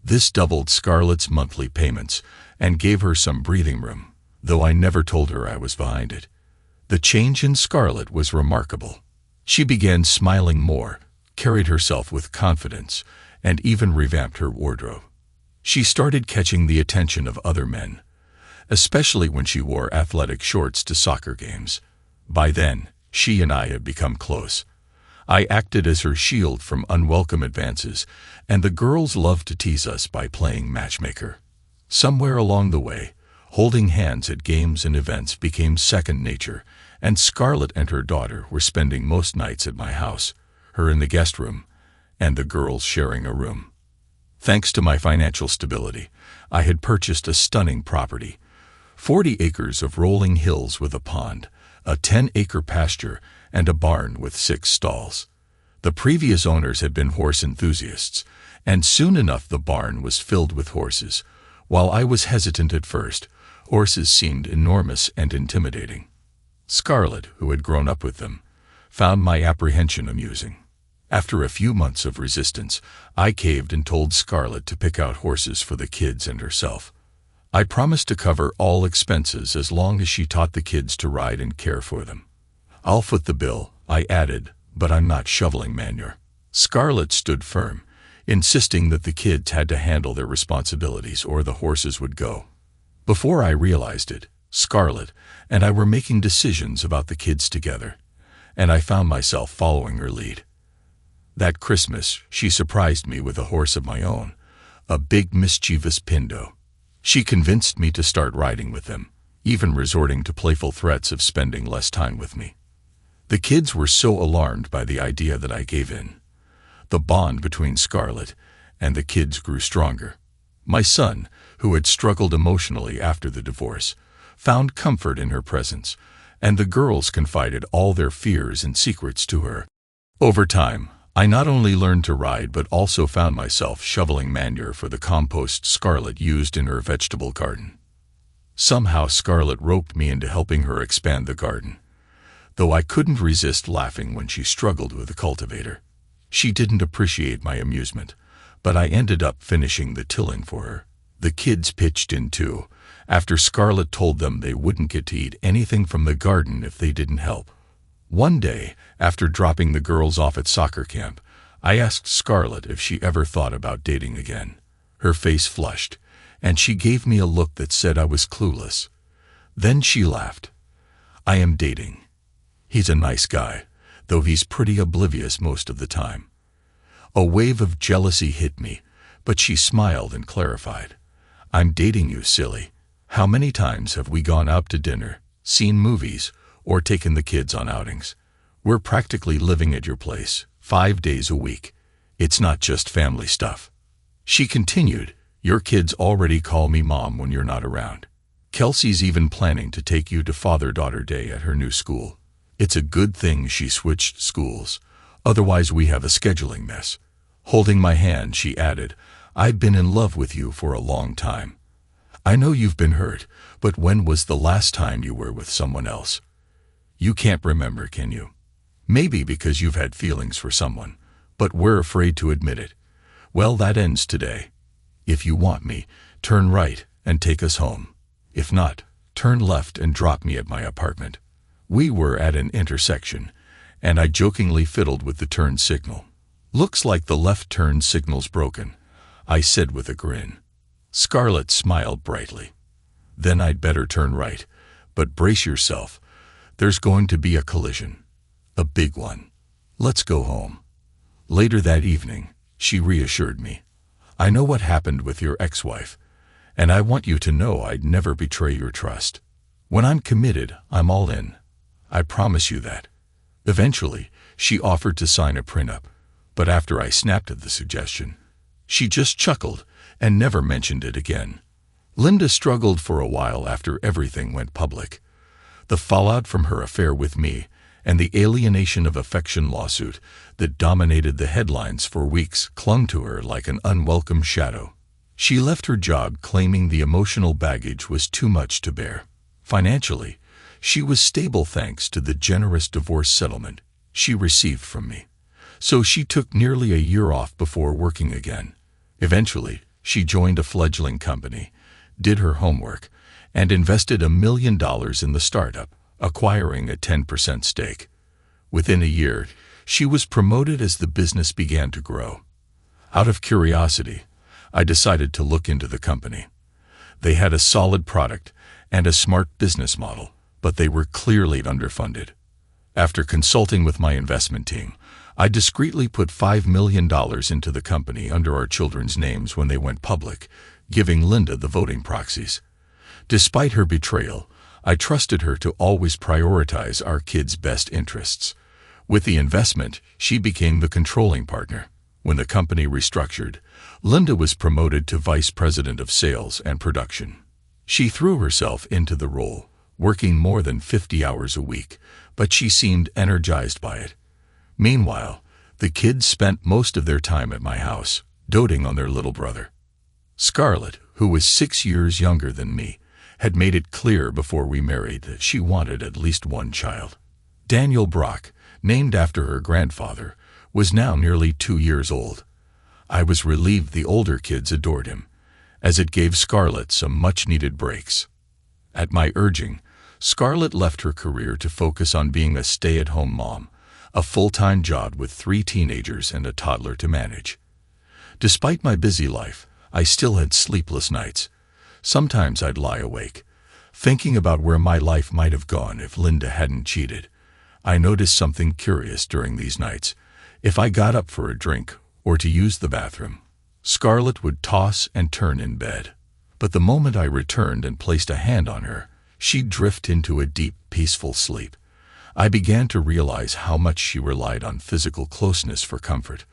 This doubled Scarlett's monthly payments and gave her some breathing room, though I never told her I was behind it. The change in Scarlett was remarkable. She began smiling more, carried herself with confidence, and even revamped her wardrobe. She started catching the attention of other men, especially when she wore athletic shorts to soccer games. By then, she and I had become close. I acted as her shield from unwelcome advances, and the girls loved to tease us by playing matchmaker. Somewhere along the way, holding hands at games and events became second nature, and Scarlett and her daughter were spending most nights at my house, her in the guest room, and the girls sharing a room. Thanks to my financial stability, I had purchased a stunning property, 40 acres of rolling hills with a pond, a 10-acre pasture, and a barn with 6 stalls. The previous owners had been horse enthusiasts, and soon enough the barn was filled with horses. While I was hesitant at first, horses seemed enormous and intimidating. Scarlett, who had grown up with them, found my apprehension amusing. After a few months of resistance, I caved and told Scarlett to pick out horses for the kids and herself. I promised to cover all expenses as long as she taught the kids to ride and care for them. "I'll foot the bill," I added, "but I'm not shoveling manure." Scarlett stood firm, insisting that the kids had to handle their responsibilities or the horses would go. Before I realized it, Scarlett and I were making decisions about the kids together, and I found myself following her lead. That Christmas, she surprised me with a horse of my own, a big mischievous Pindo. She convinced me to start riding with them, even resorting to playful threats of spending less time with me. The kids were so alarmed by the idea that I gave in. The bond between Scarlett and the kids grew stronger. My son, who had struggled emotionally after the divorce, found comfort in her presence, and the girls confided all their fears and secrets to her. Over time, I not only learned to ride but also found myself shoveling manure for the compost Scarlett used in her vegetable garden. Somehow Scarlett roped me into helping her expand the garden, though I couldn't resist laughing when she struggled with the cultivator. She didn't appreciate my amusement, but I ended up finishing the tilling for her. The kids pitched in too, after Scarlett told them they wouldn't get to eat anything from the garden if they didn't help. One day, after dropping the girls off at soccer camp, I asked Scarlett if she ever thought about dating again. Her face flushed, and she gave me a look that said I was clueless. Then she laughed. "I am dating. He's a nice guy, though he's pretty oblivious most of the time." A wave of jealousy hit me, but she smiled and clarified. "I'm dating you, silly. How many times have we gone out to dinner, seen movies, or taken the kids on outings? We're practically living at your place, 5 days a week. It's not just family stuff." She continued, "Your kids already call me mom when you're not around. Kelsey's even planning to take you to Father-Daughter Day at her new school. It's a good thing she switched schools, otherwise we have a scheduling mess." Holding my hand, she added, "I've been in love with you for a long time. I know you've been hurt, but when was the last time you were with someone else? You can't remember, can you? Maybe because you've had feelings for someone, but we're afraid to admit it. Well, that ends today. If you want me, turn right and take us home. If not, turn left and drop me at my apartment." We were at an intersection, and I jokingly fiddled with the turn signal. "Looks like the left turn signal's broken," I said with a grin. Scarlett smiled brightly. Then I'd better turn right. But brace yourself. There's going to be a collision. A big one. Let's go home. Later that evening, she reassured me. I know what happened with your ex-wife, and I want you to know I'd never betray your trust. When I'm committed, I'm all in. I promise you that. Eventually, she offered to sign a prenup, but after I snapped at the suggestion, she just chuckled and never mentioned it again. Linda struggled for a while after everything went public. The fallout from her affair with me and the alienation of affection lawsuit that dominated the headlines for weeks clung to her like an unwelcome shadow. She left her job claiming the emotional baggage was too much to bear. Financially, she was stable thanks to the generous divorce settlement she received from me. So she took nearly a year off before working again. Eventually, she joined a fledgling company, did her homework, and invested $1 million in the startup, acquiring a 10% stake. Within a year, she was promoted as the business began to grow. Out of curiosity, I decided to look into the company. They had a solid product and a smart business model, but they were clearly underfunded. After consulting with my investment team, I discreetly put $5 million into the company under our children's names when they went public, giving Linda the voting proxies. Despite her betrayal, I trusted her to always prioritize our kids' best interests. With the investment, she became the controlling partner. When the company restructured, Linda was promoted to vice president of sales and production. She threw herself into the role, working more than 50 hours a week, but she seemed energized by it. Meanwhile, the kids spent most of their time at my house, doting on their little brother. Scarlett, who was 6 years younger than me, had made it clear before we married that she wanted at least one child. Daniel Brock, named after her grandfather, was now nearly 2 years old. I was relieved the older kids adored him, as it gave Scarlett some much-needed breaks. At my urging, Scarlett left her career to focus on being a stay-at-home mom, a full-time job with 3 teenagers and a toddler to manage. Despite my busy life, I still had sleepless nights. Sometimes I'd lie awake, thinking about where my life might have gone if Linda hadn't cheated. I noticed something curious during these nights. If I got up for a drink or to use the bathroom, Scarlett would toss and turn in bed. But the moment I returned and placed a hand on her, she'd drift into a deep, peaceful sleep. I began to realize how much she relied on physical closeness for comfort.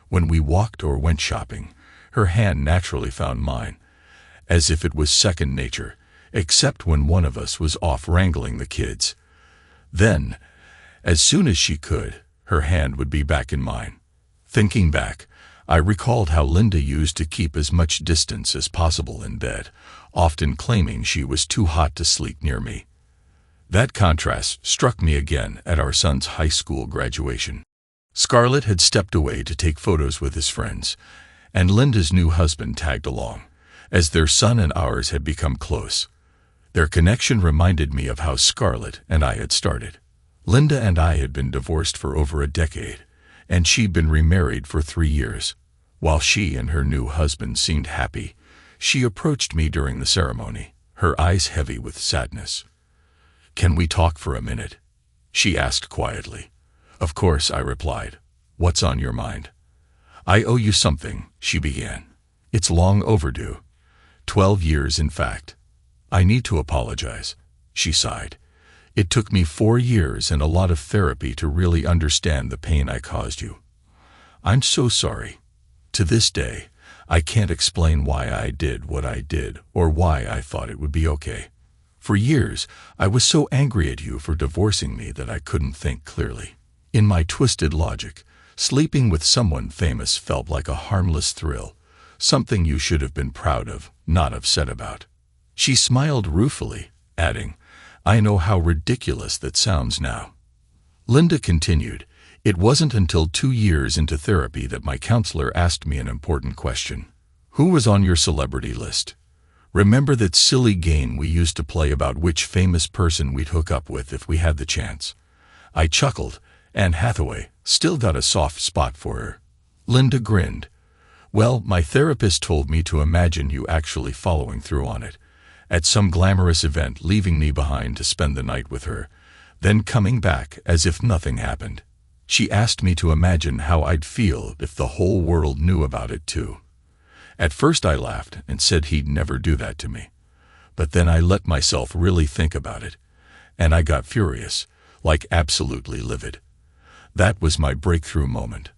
When we walked or went shopping, her hand naturally found mine, as if it was second nature, except when one of us was off wrangling the kids. Then, as soon as she could, her hand would be back in mine. Thinking back, I recalled how Linda used to keep as much distance as possible in bed, often claiming she was too hot to sleep near me. That contrast struck me again at our son's high school graduation. Scarlett had stepped away to take photos with his friends, and Linda's new husband tagged along, as their son and ours had become close. Their connection reminded me of how Scarlett and I had started. Linda and I had been divorced for over a decade, and she'd been remarried for 3 years. While she and her new husband seemed happy, she approached me during the ceremony, her eyes heavy with sadness. "Can we talk for a minute?" she asked quietly. "Of course," I replied. "What's on your mind?" "I owe you something," she began. "It's long overdue. 12 years, in fact." "I need to apologize," she sighed. "It took me 4 years and a lot of therapy to really understand the pain I caused you. I'm so sorry. To this day, I can't explain why I did what I did or why I thought it would be okay. For years, I was so angry at you for divorcing me that I couldn't think clearly. In my twisted logic, sleeping with someone famous felt like a harmless thrill, something you should have been proud of, not upset about." She smiled ruefully, adding, "I know how ridiculous that sounds now." Linda continued, "It wasn't until 2 years into therapy that my counselor asked me an important question. Who was on your celebrity list? Remember that silly game we used to play about which famous person we'd hook up with if we had the chance?" I chuckled. Anne Hathaway still got a soft spot for her. Linda grinned. Well, my therapist told me to imagine you actually following through on it, at some glamorous event, leaving me behind to spend the night with her, then coming back as if nothing happened. She asked me to imagine how I'd feel if the whole world knew about it too. At first I laughed and said he'd never do that to me. But then I let myself really think about it, and I got furious, like absolutely livid. That was my breakthrough moment.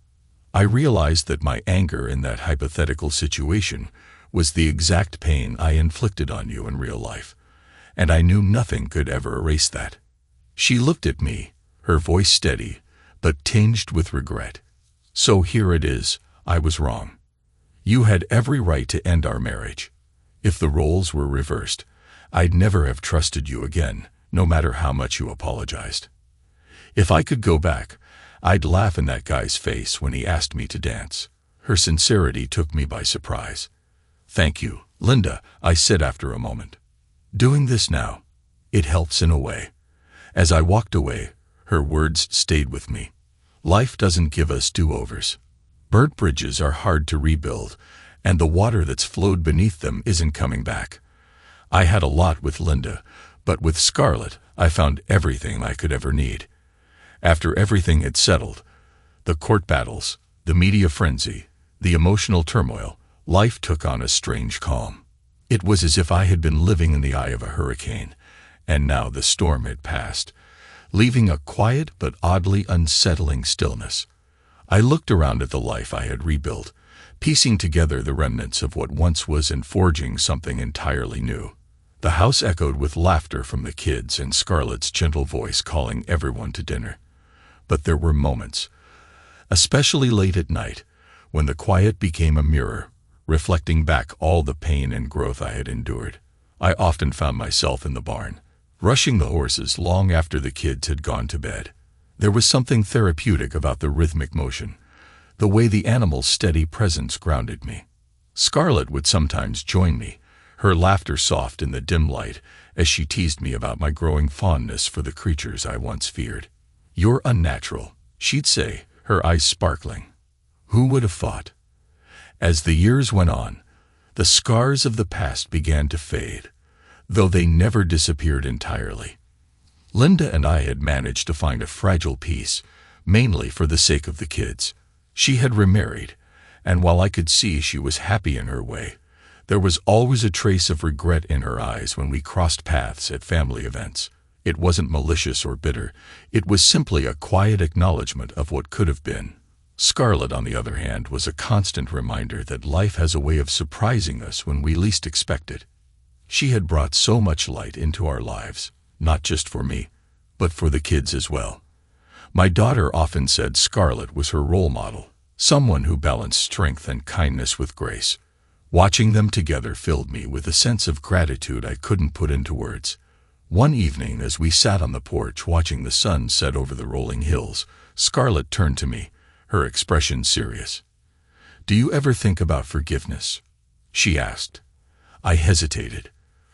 I realized that my anger in that hypothetical situation was the exact pain I inflicted on you in real life, and I knew nothing could ever erase that. She looked at me, her voice steady, but tinged with regret. So here it is, I was wrong. You had every right to end our marriage. If the roles were reversed, I'd never have trusted you again, no matter how much you apologized. If I could go back, I'd laugh in that guy's face when he asked me to dance. Her sincerity took me by surprise. Thank you, Linda, I said after a moment. Doing this now, it helps in a way. As I walked away, her words stayed with me. Life doesn't give us do-overs. Burnt bridges are hard to rebuild, and the water that's flowed beneath them isn't coming back. I had a lot with Linda, but with Scarlett, I found everything I could ever need. After everything had settled, the court battles, the media frenzy, the emotional turmoil, life took on a strange calm. It was as if I had been living in the eye of a hurricane, and now the storm had passed, leaving a quiet but oddly unsettling stillness. I looked around at the life I had rebuilt, piecing together the remnants of what once was and forging something entirely new. The house echoed with laughter from the kids and Scarlett's gentle voice calling everyone to dinner. But there were moments, especially late at night, when the quiet became a mirror, reflecting back all the pain and growth I had endured. I often found myself in the barn, rushing the horses long after the kids had gone to bed. There was something therapeutic about the rhythmic motion, the way the animals' steady presence grounded me. Scarlett would sometimes join me, her laughter soft in the dim light as she teased me about my growing fondness for the creatures I once feared. "You're unnatural," she'd say, her eyes sparkling. Who would have thought? As the years went on, the scars of the past began to fade, though they never disappeared entirely. Linda and I had managed to find a fragile peace, mainly for the sake of the kids. She had remarried, and while I could see she was happy in her way, there was always a trace of regret in her eyes when we crossed paths at family events. It wasn't malicious or bitter, it was simply a quiet acknowledgement of what could have been. Scarlett, on the other hand, was a constant reminder that life has a way of surprising us when we least expect it. She had brought so much light into our lives, not just for me, but for the kids as well. My daughter often said Scarlett was her role model, someone who balanced strength and kindness with grace. Watching them together filled me with a sense of gratitude I couldn't put into words. One evening, as we sat on the porch watching the sun set over the rolling hills, Scarlett turned to me, her expression serious. "Do you ever think about forgiveness?" she asked. I hesitated.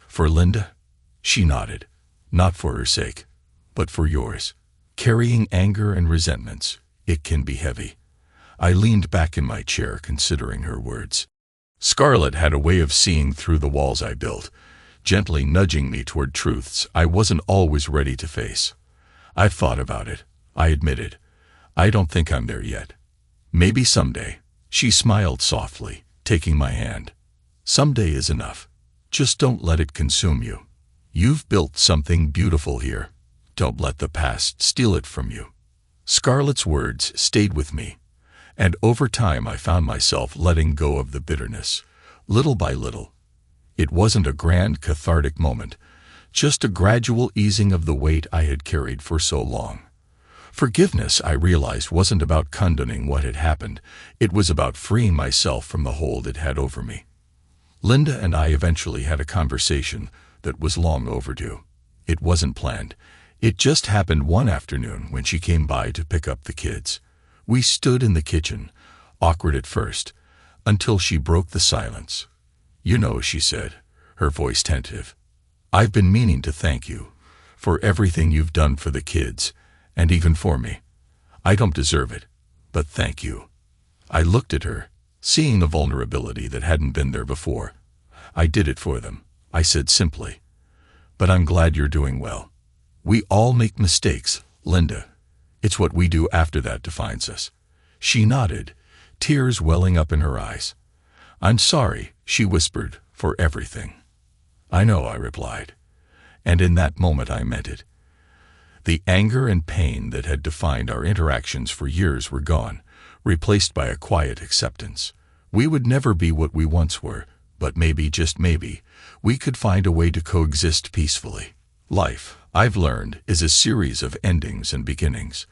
"For Linda?" She nodded. "Not for her sake, but for yours. Carrying anger and resentments, it can be heavy." I leaned back in my chair considering her words. Scarlett had a way of seeing through the walls I built, gently nudging me toward truths I wasn't always ready to face. "I've thought about it," I admitted. "I don't think I'm there yet. Maybe someday." She smiled softly, taking my hand. "Someday is enough. Just don't let it consume you. You've built something beautiful here. Don't let the past steal it from you." Scarlett's words stayed with me, and over time I found myself letting go of the bitterness, little by little. It wasn't a grand cathartic moment, just a gradual easing of the weight I had carried for so long. Forgiveness, I realized, wasn't about condoning what had happened. It was about freeing myself from the hold it had over me. Linda and I eventually had a conversation that was long overdue. It wasn't planned. It just happened one afternoon when she came by to pick up the kids. We stood in the kitchen, awkward at first, until she broke the silence. "You know," she said, her voice tentative, "I've been meaning to thank you for everything you've done for the kids, and even for me. I don't deserve it, but thank you." I looked at her, seeing the vulnerability that hadn't been there before. "I did it for them," I said simply. "But I'm glad you're doing well. We all make mistakes, Linda. It's what we do after that defines us." She nodded, tears welling up in her eyes. "I'm sorry," she whispered, "for everything." "I know," I replied. And in that moment I meant it. The anger and pain that had defined our interactions for years were gone, replaced by a quiet acceptance. We would never be what we once were, but maybe, just maybe, we could find a way to coexist peacefully. Life, I've learned, is a series of endings and beginnings.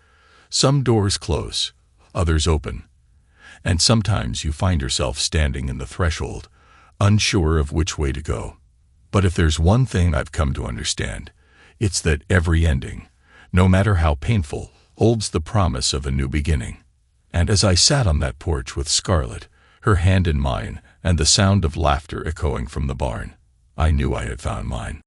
Some doors close, others open. And sometimes you find yourself standing in the threshold, unsure of which way to go. But if there's one thing I've come to understand, it's that every ending, no matter how painful, holds the promise of a new beginning. And as I sat on that porch with Scarlett, her hand in mine, and the sound of laughter echoing from the barn, I knew I had found mine.